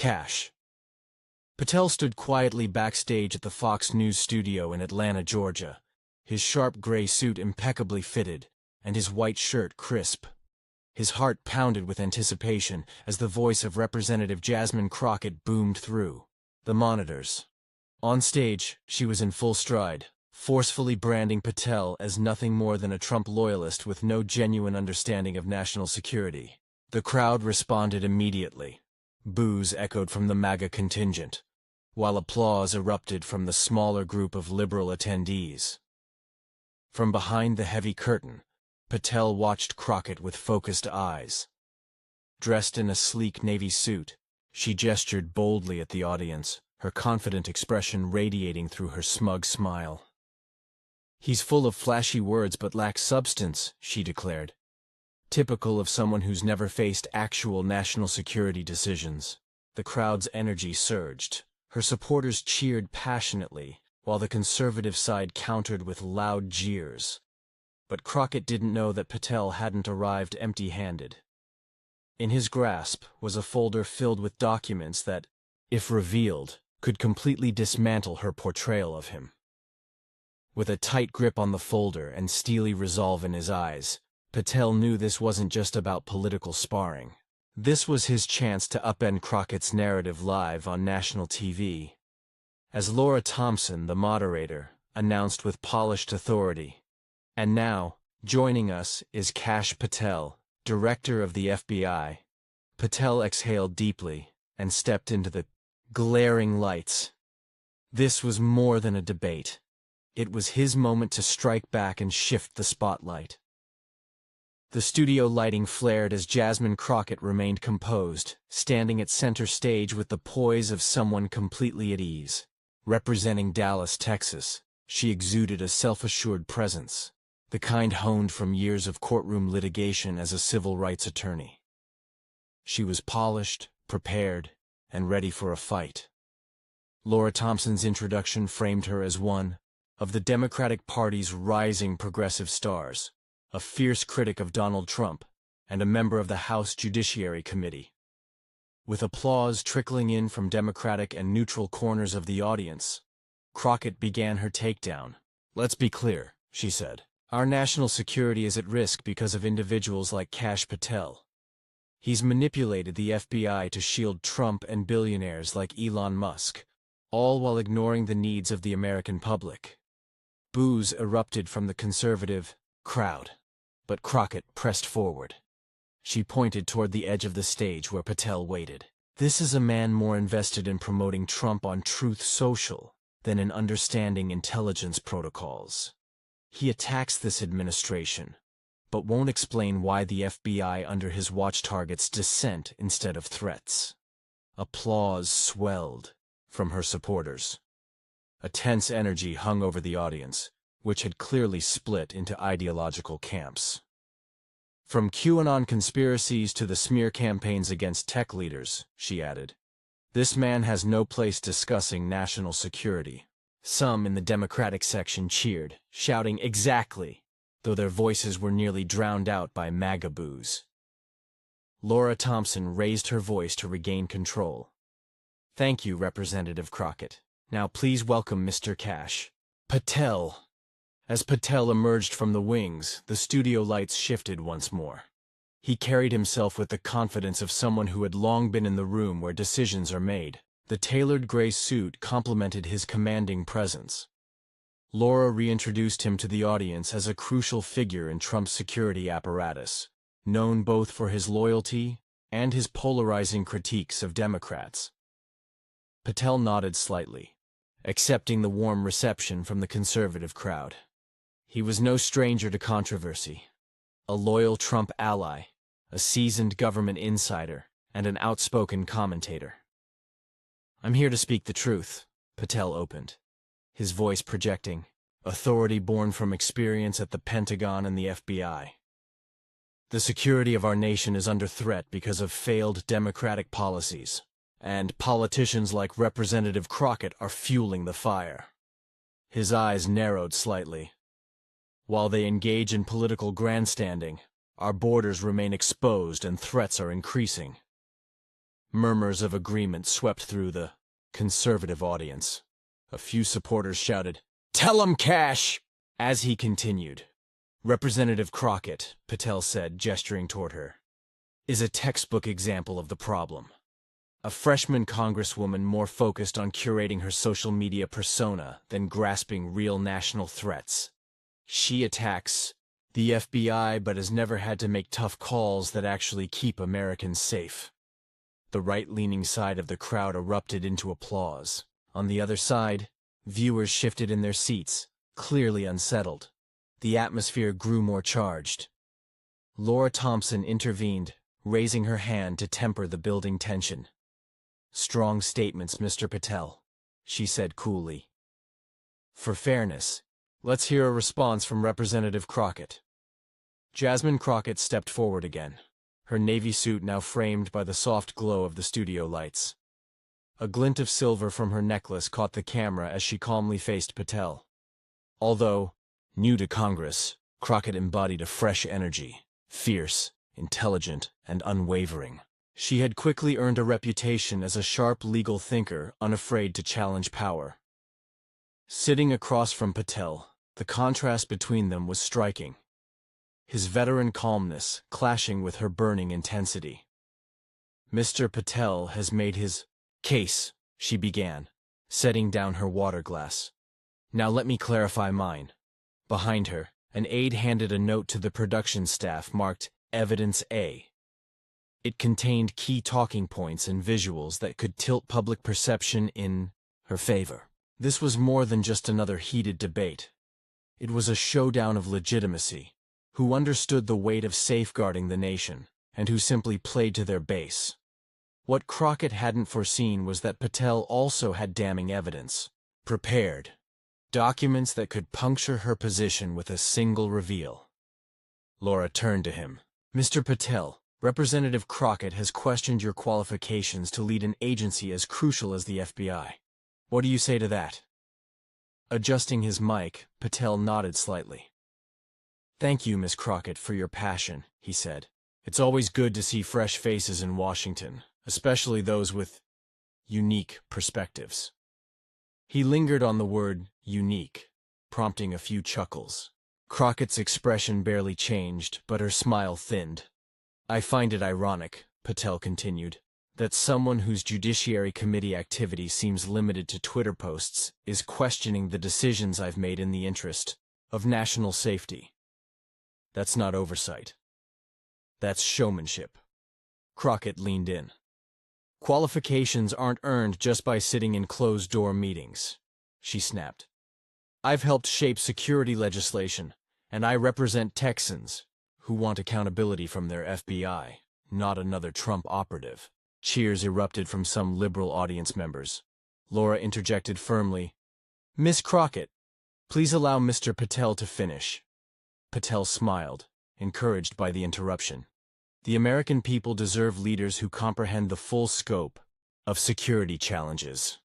Kash. Patel stood quietly backstage at the Fox News studio in Atlanta, Georgia, his sharp gray suit impeccably fitted, and his white shirt crisp. His heart pounded with anticipation as the voice of Representative Jasmine Crockett boomed through the monitors. On stage, she was in full stride, forcefully branding Patel as nothing more than a Trump loyalist with no genuine understanding of national security. The crowd responded immediately. Boos echoed from the MAGA contingent, while applause erupted from the smaller group of liberal attendees. From behind the heavy curtain, Patel watched Crockett with focused eyes. Dressed in a sleek navy suit, she gestured boldly at the audience, her confident expression radiating through her smug smile. "He's full of flashy words but lacks substance," she declared. Typical of someone who's never faced actual national security decisions. The crowd's energy surged. Her supporters cheered passionately, while the conservative side countered with loud jeers. But Crockett didn't know that Patel hadn't arrived empty-handed. In his grasp was a folder filled with documents that, if revealed, could completely dismantle her portrayal of him. With a tight grip on the folder and steely resolve in his eyes, Patel knew this wasn't just about political sparring. This was his chance to upend Crockett's narrative live on national TV. As Laura Thompson, the moderator, announced with polished authority, "And now, joining us is Kash Patel, director of the FBI." Patel exhaled deeply and stepped into the glaring lights. This was more than a debate. It was his moment to strike back and shift the spotlight. The studio lighting flared as Jasmine Crockett remained composed, standing at center stage with the poise of someone completely at ease. Representing Dallas, Texas, she exuded a self-assured presence, the kind honed from years of courtroom litigation as a civil rights attorney. She was polished, prepared, and ready for a fight. Laura Thompson's introduction framed her as one of the Democratic Party's rising progressive stars, a fierce critic of Donald Trump, and a member of the House Judiciary Committee. With applause trickling in from Democratic and neutral corners of the audience, Crockett began her takedown. "Let's be clear," she said. "Our national security is at risk because of individuals like Kash Patel. He's manipulated the FBI to shield Trump and billionaires like Elon Musk, all while ignoring the needs of the American public." Boos erupted from the conservative crowd, but Crockett pressed forward. She pointed toward the edge of the stage where Patel waited. "This is a man more invested in promoting Trump on Truth Social than in understanding intelligence protocols. He attacks this administration, but won't explain why the FBI under his watch targets dissent instead of threats." Applause swelled from her supporters. A tense energy hung over the audience, which had clearly split into ideological camps. "From QAnon conspiracies to the smear campaigns against tech leaders," she added, "this man has no place discussing national security." Some in the Democratic section cheered, shouting "exactly," though their voices were nearly drowned out by MAGA boos. Laura Thompson raised her voice to regain control. "Thank you, Representative Crockett. Now please welcome Mr. Kash Patel." As Patel emerged from the wings, the studio lights shifted once more. He carried himself with the confidence of someone who had long been in the room where decisions are made. The tailored gray suit complemented his commanding presence. Laura reintroduced him to the audience as a crucial figure in Trump's security apparatus, known both for his loyalty and his polarizing critiques of Democrats. Patel nodded slightly, accepting the warm reception from the conservative crowd. He was no stranger to controversy. A loyal Trump ally, a seasoned government insider, and an outspoken commentator. "I'm here to speak the truth," Patel opened, his voice projecting authority born from experience at the Pentagon and the FBI. "The security of our nation is under threat because of failed Democratic policies, and politicians like Representative Crockett are fueling the fire." His eyes narrowed slightly. "While they engage in political grandstanding, our borders remain exposed and threats are increasing." Murmurs of agreement swept through the conservative audience. A few supporters shouted, "Tell him, Kash!" As he continued, Representative Crockett, Patel said, gesturing toward her, is a textbook example of the problem. A freshman congresswoman more focused on curating her social media persona than grasping real national threats. She attacks the FBI but has never had to make tough calls that actually keep Americans safe. The right-leaning side of the crowd erupted into applause. On the other side, viewers shifted in their seats, clearly unsettled. The atmosphere grew more charged. Laura Thompson intervened, raising her hand to temper the building tension. "Strong statements, Mr. Patel," she said coolly. "For fairness, let's hear a response from Representative Crockett." Jasmine Crockett stepped forward again, her navy suit now framed by the soft glow of the studio lights. A glint of silver from her necklace caught the camera as she calmly faced Patel. Although new to Congress, Crockett embodied a fresh energy, fierce, intelligent, and unwavering. She had quickly earned a reputation as a sharp legal thinker unafraid to challenge power. Sitting across from Patel, the contrast between them was striking. His veteran calmness clashing with her burning intensity. "Mr. Patel has made his case," she began, setting down her water glass. "Now let me clarify mine." Behind her, an aide handed a note to the production staff marked Evidence A. It contained key talking points and visuals that could tilt public perception in her favor. This was more than just another heated debate. It was a showdown of legitimacy, who understood the weight of safeguarding the nation, and who simply played to their base. What Crockett hadn't foreseen was that Patel also had damning evidence, prepared, documents that could puncture her position with a single reveal. Laura turned to him. "Mr. Patel, Representative Crockett has questioned your qualifications to lead an agency as crucial as the FBI. What do you say to that?" Adjusting his mic, Patel nodded slightly. "Thank you, Miss Crockett, for your passion," he said. "It's always good to see fresh faces in Washington, especially those with unique perspectives." He lingered on the word unique, prompting a few chuckles. Crockett's expression barely changed, but her smile thinned. "I find it ironic," Patel continued, "that someone whose Judiciary Committee activity seems limited to Twitter posts is questioning the decisions I've made in the interest of national safety. That's not oversight. That's showmanship." Crockett leaned in. "Qualifications aren't earned just by sitting in closed-door meetings," she snapped. "I've helped shape security legislation, and I represent Texans who want accountability from their FBI, not another Trump operative." Cheers erupted from some liberal audience members. Laura interjected firmly, "Miss Crockett, please allow Mr. Patel to finish." Patel smiled, encouraged by the interruption. "The American people deserve leaders who comprehend the full scope of security challenges.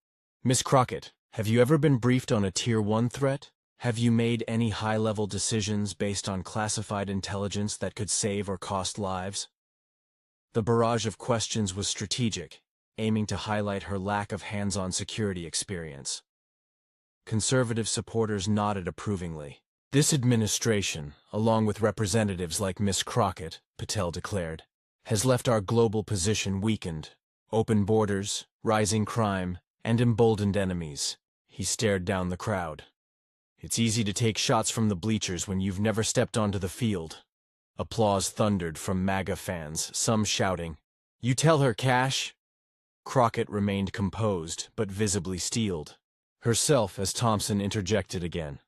Miss Crockett, have you ever been briefed on a Tier 1 threat? Have you made any high-level decisions based on classified intelligence that could save or cost lives?" The barrage of questions was strategic, aiming to highlight her lack of hands-on security experience. Conservative supporters nodded approvingly. "This administration, along with representatives like Miss Crockett," Patel declared, "has left our global position weakened. Open borders, rising crime, and emboldened enemies." He stared down the crowd. "It's easy to take shots from the bleachers when you've never stepped onto the field." Applause thundered from MAGA fans, some shouting, "You tell her, Kash!" Crockett remained composed, but visibly steeled. Herself, as Thompson interjected again.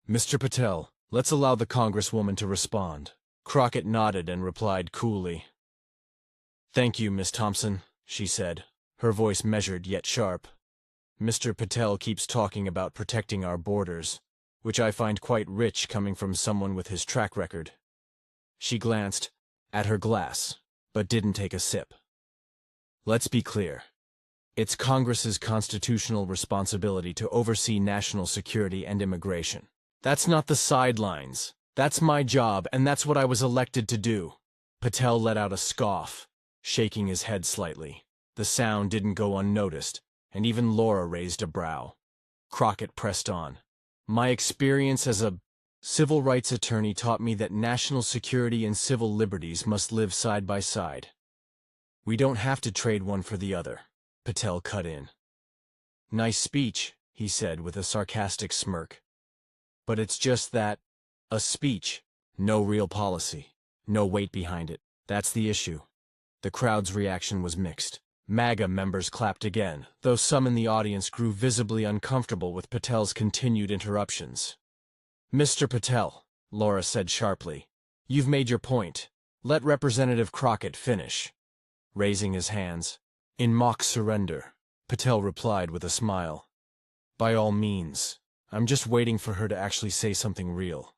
"Mr. Patel, let's allow the Congresswoman to respond." Crockett nodded and replied coolly. "Thank you, Miss Thompson," she said, her voice measured yet sharp. "Mr. Patel keeps talking about protecting our borders, which I find quite rich coming from someone with his track record." She glanced at her glass, but didn't take a sip. "Let's be clear. It's Congress's constitutional responsibility to oversee national security and immigration. That's not the sidelines. That's my job, and that's what I was elected to do." Patel let out a scoff, shaking his head slightly. The sound didn't go unnoticed, and even Laura raised a brow. Crockett pressed on. My experience as a civil rights attorney taught me that national security and civil liberties must live side by side. We don't have to trade one for the other, Patel cut in. Nice speech, he said with a sarcastic smirk. But it's just that, a speech, no real policy, no weight behind it. That's the issue. The crowd's reaction was mixed. MAGA members clapped again, though some in the audience grew visibly uncomfortable with Patel's continued interruptions. Mr. Patel, Laura said sharply, you've made your point. Let Representative Crockett finish. Raising his hands, in mock surrender, Patel replied with a smile. By all means, I'm just waiting for her to actually say something real.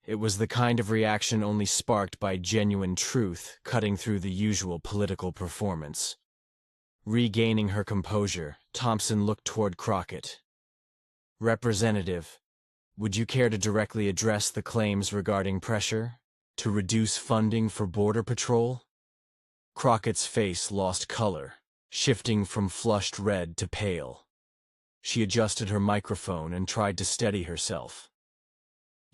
It was the kind of reaction only sparked by genuine truth cutting through the usual political performance. Regaining her composure, Thompson looked toward Crockett. Representative, would you care to directly address the claims regarding pressure to reduce funding for Border Patrol? Crockett's face lost color, shifting from flushed red to pale. She adjusted her microphone and tried to steady herself.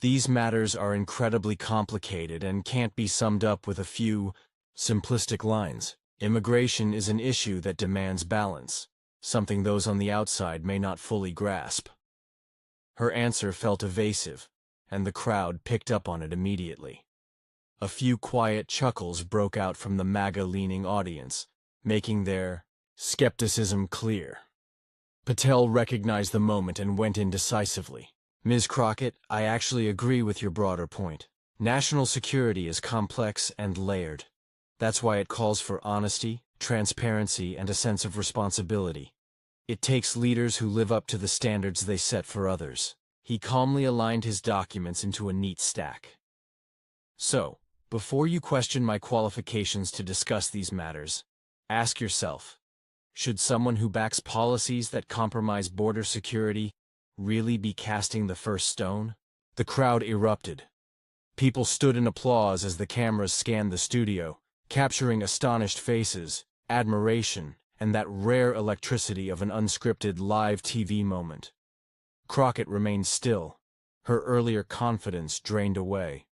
These matters are incredibly complicated and can't be summed up with a few simplistic lines. Immigration is an issue that demands balance, something those on the outside may not fully grasp. Her answer felt evasive, and the crowd picked up on it immediately. A few quiet chuckles broke out from the MAGA-leaning audience, making their skepticism clear. Patel recognized the moment and went in decisively. Ms. Crockett, I actually agree with your broader point. National security is complex and layered. That's why it calls for honesty, transparency, and a sense of responsibility. It takes leaders who live up to the standards they set for others. He calmly aligned his documents into a neat stack. So, before you question my qualifications to discuss these matters, ask yourself, should someone who backs policies that compromise border security really be casting the first stone? The crowd erupted. People stood in applause as the cameras scanned the studio, capturing astonished faces, admiration, and that rare electricity of an unscripted live TV moment. Crockett remained still, her earlier confidence drained away,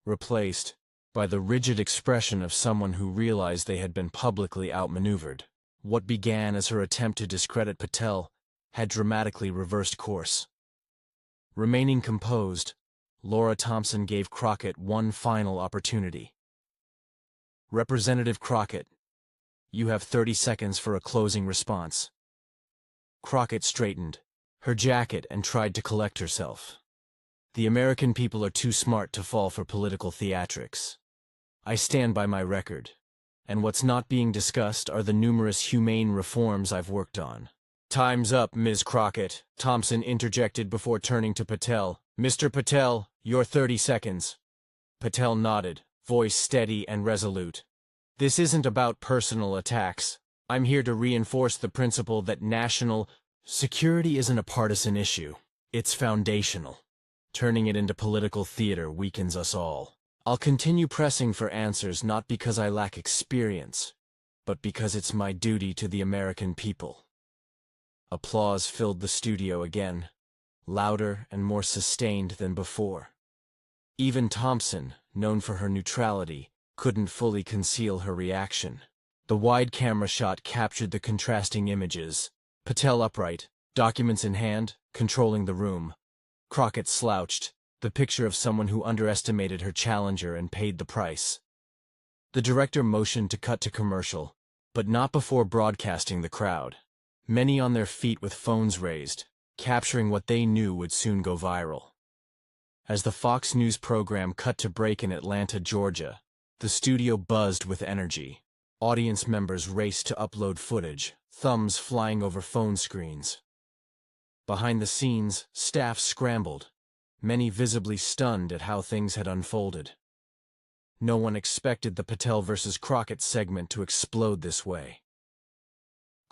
replaced by the rigid expression of someone who realized they had been publicly outmaneuvered. What began as her attempt to discredit Patel had dramatically reversed course. Remaining composed, Laura Thompson gave Crockett one final opportunity. Representative Crockett, you have 30 seconds for a closing response. Crockett straightened her jacket and tried to collect herself. The American people are too smart to fall for political theatrics. I stand by my record, and what's not being discussed are the numerous humane reforms I've worked on. Time's up, Ms. Crockett, Thompson interjected before turning to Patel. Mr. Patel, your 30 seconds. Patel nodded, voice steady and resolute. This isn't about personal attacks. I'm here to reinforce the principle that national security isn't a partisan issue. It's foundational. Turning it into political theater weakens us all. I'll continue pressing for answers not because I lack experience, but because it's my duty to the American people. Applause filled the studio again, louder and more sustained than before. Even Thompson, known for her neutrality, couldn't fully conceal her reaction. The wide camera shot captured the contrasting images. Patel upright, documents in hand, controlling the room. Crockett slouched, the picture of someone who underestimated her challenger and paid the price. The director motioned to cut to commercial, but not before broadcasting the crowd. Many on their feet with phones raised, capturing what they knew would soon go viral. As the Fox News program cut to break in Atlanta, Georgia, the studio buzzed with energy. Audience members raced to upload footage, thumbs flying over phone screens. Behind the scenes, staff scrambled, many visibly stunned at how things had unfolded. No one expected the Patel versus Crockett segment to explode this way.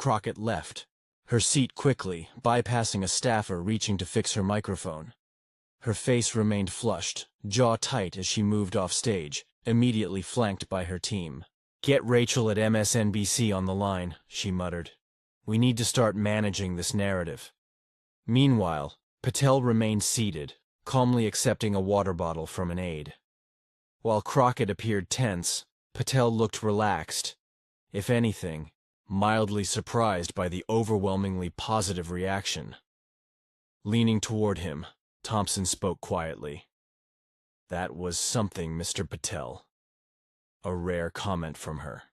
Crockett left, her seat quickly, bypassing a staffer reaching to fix her microphone. Her face remained flushed, jaw tight as she moved off stage, immediately flanked by her team. "Get Rachel at MSNBC on the line," she muttered. "We need to start managing this narrative." Meanwhile, Patel remained seated, calmly accepting a water bottle from an aide. While Crockett appeared tense, Patel looked relaxed, if anything, mildly surprised by the overwhelmingly positive reaction. Leaning toward him, Thompson spoke quietly. "That was something, Mr. Patel." A rare comment from her.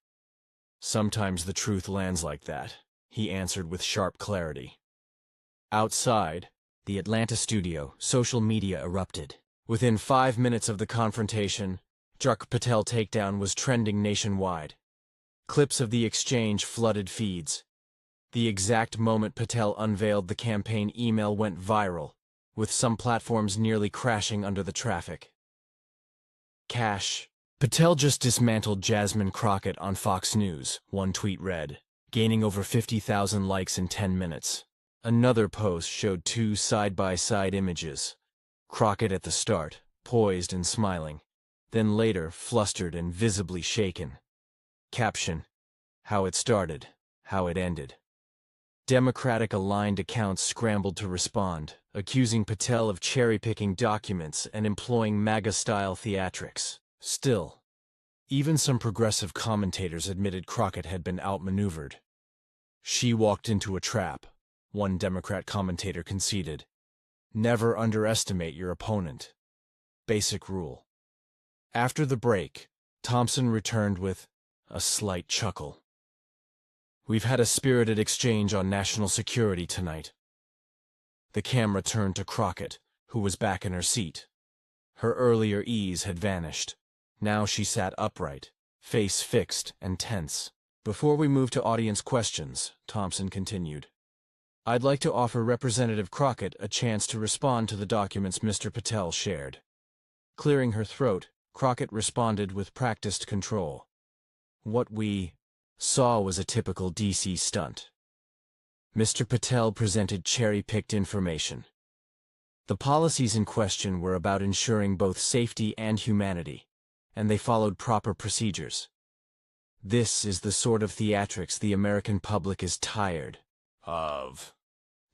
"Sometimes the truth lands like that," he answered with sharp clarity. Outside the Atlanta studio, social media erupted. Within 5 minutes of the confrontation, Jack Patel takedown was trending nationwide. Clips of the exchange flooded feeds. The exact moment Patel unveiled the campaign email went viral, with some platforms nearly crashing under the traffic. Kash Patel just dismantled Jasmine Crockett on Fox News, one tweet read, gaining over 50,000 likes in 10 minutes. Another post showed two side-by-side images. Crockett at the start, poised and smiling, then later flustered and visibly shaken. Caption: "How it started, how it ended." Democratic-aligned accounts scrambled to respond, accusing Patel of cherry-picking documents and employing MAGA-style theatrics. Still, even some progressive commentators admitted Crockett had been outmaneuvered. "She walked into a trap," one Democrat commentator conceded. "Never underestimate your opponent. Basic rule." After the break, Thompson returned with a slight chuckle. "We've had a spirited exchange on national security tonight." The camera turned to Crockett, who was back in her seat. Her earlier ease had vanished. Now she sat upright, face fixed and tense. "Before we move to audience questions," Thompson continued, "I'd like to offer Representative Crockett a chance to respond to the documents Mr. Patel shared." Clearing her throat, Crockett responded with practiced control. "What we saw was a typical DC stunt." Mr. Patel presented cherry-picked information. The policies in question were about ensuring both safety and humanity, and they followed proper procedures. "This is the sort of theatrics the American public is tired of."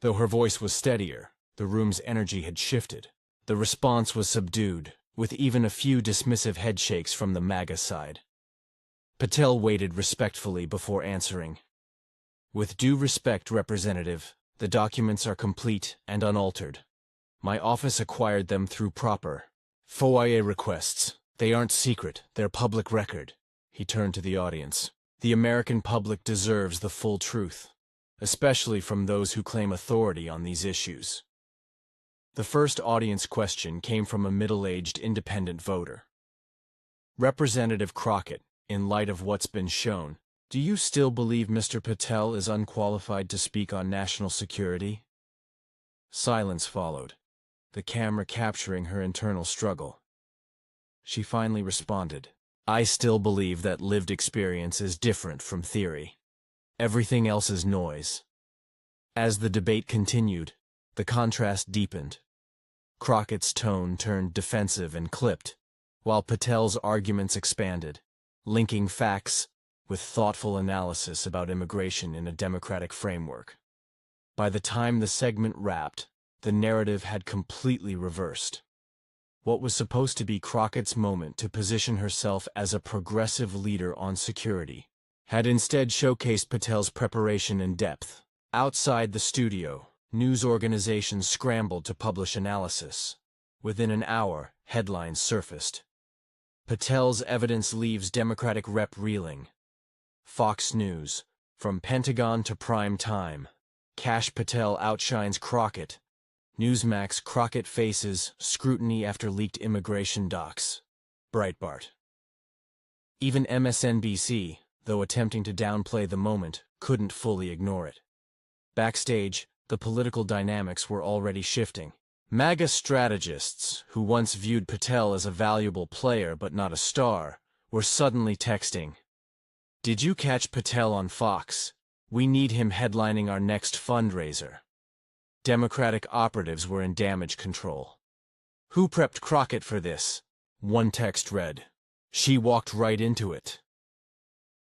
Though her voice was steadier, the room's energy had shifted. The response was subdued, with even a few dismissive headshakes from the MAGA side. Patel waited respectfully before answering. "With due respect, Representative, the documents are complete and unaltered. My office acquired them through proper FOIA requests. They aren't secret, they're public record." He turned to the audience. "The American public deserves the full truth, especially from those who claim authority on these issues." The first audience question came from a middle-aged independent voter. "Representative Crockett, in light of what's been shown, do you still believe Mr. Patel is unqualified to speak on national security?" Silence followed, the camera capturing her internal struggle. She finally responded, "I still believe that lived experience is different from theory. Everything else is noise." As the debate continued, the contrast deepened. Crockett's tone turned defensive and clipped, while Patel's arguments expanded, linking facts with thoughtful analysis about immigration in a democratic framework. By the time the segment wrapped, the narrative had completely reversed. What was supposed to be Crockett's moment to position herself as a progressive leader on security had instead showcased Patel's preparation and depth. Outside the studio, news organizations scrambled to publish analysis. Within an hour, headlines surfaced. "Patel's evidence leaves Democratic rep reeling." Fox News, "From Pentagon to prime time. Kash Patel outshines Crockett." Newsmax, "Crockett faces scrutiny after leaked immigration docs." Breitbart. Even MSNBC, though attempting to downplay the moment, couldn't fully ignore it. Backstage, the political dynamics were already shifting. MAGA strategists, who once viewed Patel as a valuable player but not a star, were suddenly texting, "Did you catch Patel on Fox? We need him headlining our next fundraiser." Democratic operatives were in damage control. "Who prepped Crockett for this?" One text read. "She walked right into it."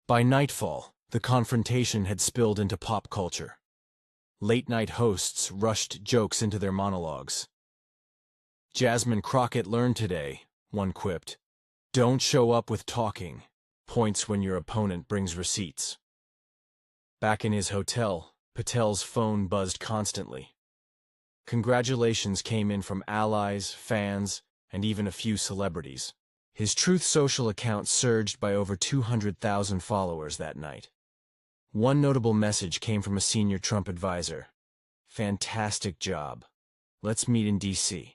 By nightfall, the confrontation had spilled into pop culture. Late-night hosts rushed jokes into their monologues. Jasmine Crockett learned today, one quipped. Don't show up with talking points when your opponent brings receipts. Back in his hotel, Patel's phone buzzed constantly. Congratulations came in from allies, fans, and even a few celebrities. His Truth Social account surged by over 200,000 followers that night. One notable message came from a senior Trump advisor. Fantastic job. Let's meet in D.C.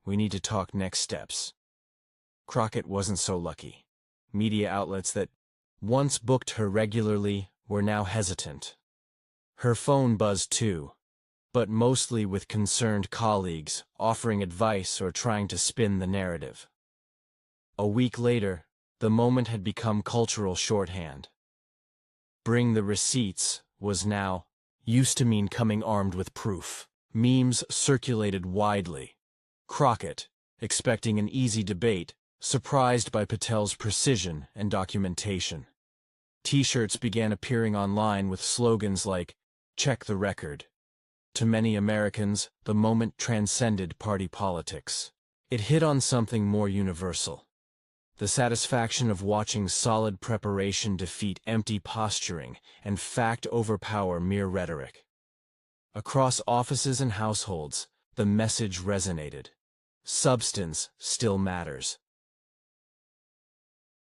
We need to talk next steps. Crockett wasn't so lucky. Media outlets that once booked her regularly were now hesitant. Her phone buzzed too, but mostly with concerned colleagues offering advice or trying to spin the narrative. A week later, the moment had become cultural shorthand. Bring the receipts was now used to mean coming armed with proof. Memes circulated widely. Crockett, expecting an easy debate, surprised by Patel's precision and documentation. T-shirts began appearing online with slogans like, "Check the record." To many Americans, the moment transcended party politics. It hit on something more universal. The satisfaction of watching solid preparation defeat empty posturing and fact overpower mere rhetoric. Across offices and households, the message resonated. Substance still matters.